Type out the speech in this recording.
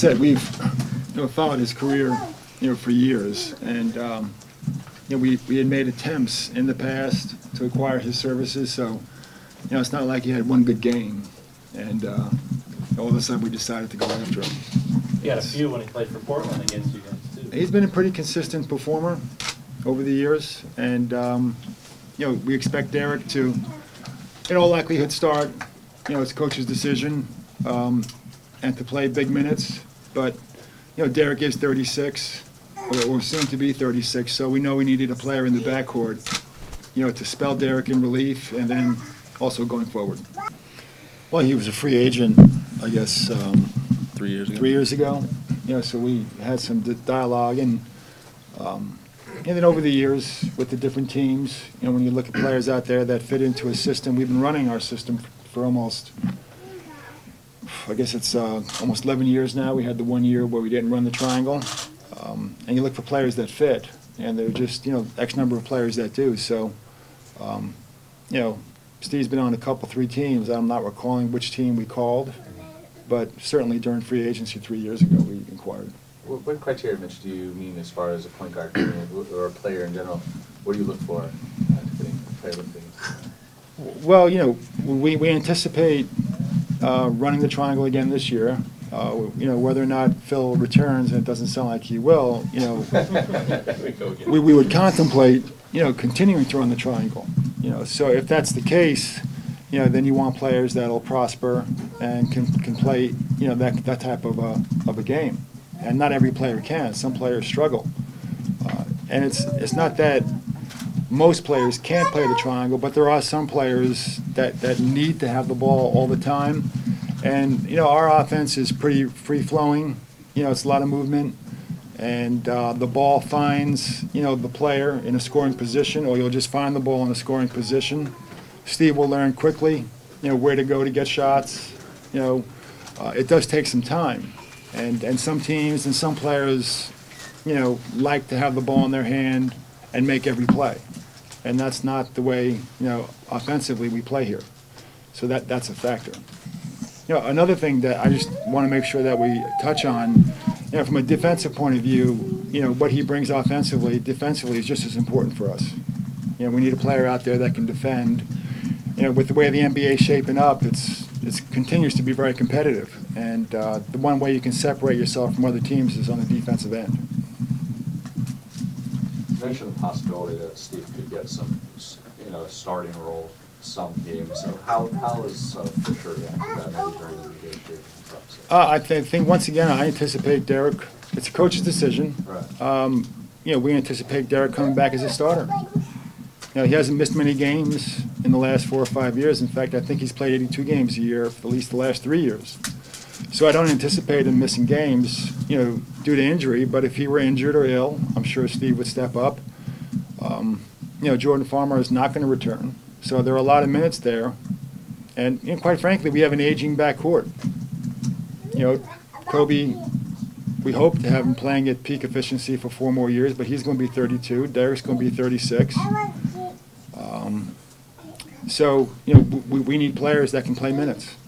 Said we've followed his career for years, and we had made attempts in the past to acquire his services, so it's not like he had one good game, and all of a sudden we decided to go after him. He had a few when he played for Portland against you guys too. He's been a pretty consistent performer over the years, and we expect Derek to, in all likelihood, start. It's coach's decision, and to play big minutes. But Derek is 36, or soon to be 36, so we know we needed a player in the backcourt, to spell Derek in relief, and then also going forward. Well, he was a free agent, I guess, 3 years ago. 3 years ago, so we had some dialogue, and then over the years with the different teams, when you look at players out there that fit into a system, we've been running our system for almost, I guess it's almost 11 years now. We had the 1 year where we didn't run the triangle, and you look for players that fit, and there are just X number of players that do. So, Steve's been on three teams. I'm not recalling which team we called, but certainly during free agency 3 years ago we inquired. What criteria, Mitch, do you mean as far as a point guard or a player in general? What do you look for to play with things? Well, we anticipate running the triangle again this year. Whether or not Phil returns, and it doesn't sound like he will, we would contemplate, continuing to run the triangle. So if that's the case, then you want players that'll prosper and can play, that type of a game. And not every player can. Some players struggle. And it's not that most players can't play the triangle, but there are some players that need to have the ball all the time. And, our offense is pretty free-flowing. It's a lot of movement. And the ball finds, the player in a scoring position, or you'll just find the ball in a scoring position. Steve will learn quickly, where to go to get shots. It does take some time. And some teams and some players, like to have the ball in their hand and make every play. And that's not the way, offensively we play here. So that's a factor. Another thing that I just want to make sure that we touch on, from a defensive point of view, what he brings defensively is just as important for us. We need a player out there that can defend. With the way the NBA is shaping up, it continues to be very competitive. And the one way you can separate yourself from other teams is on the defensive end. You mentioned the possibility that Steve could get some, starting role some games. So how is Fisher reacting to that maybe during the negotiation process? I think once again, I anticipate Derek. It's a coach's decision. Right. We anticipate Derek coming back as a starter. He hasn't missed many games in the last 4 or 5 years. In fact, I think he's played 82 games a year for at least the last 3 years. So I don't anticipate him missing games, due to injury. But if he were injured or ill, I'm sure Steve would step up. Jordan Farmer is not going to return. So there are a lot of minutes there. And quite frankly, we have an aging backcourt. Kobe, we hope to have him playing at peak efficiency for 4 more years, but he's going to be 32. Derek's going to be 36. So, we need players that can play minutes.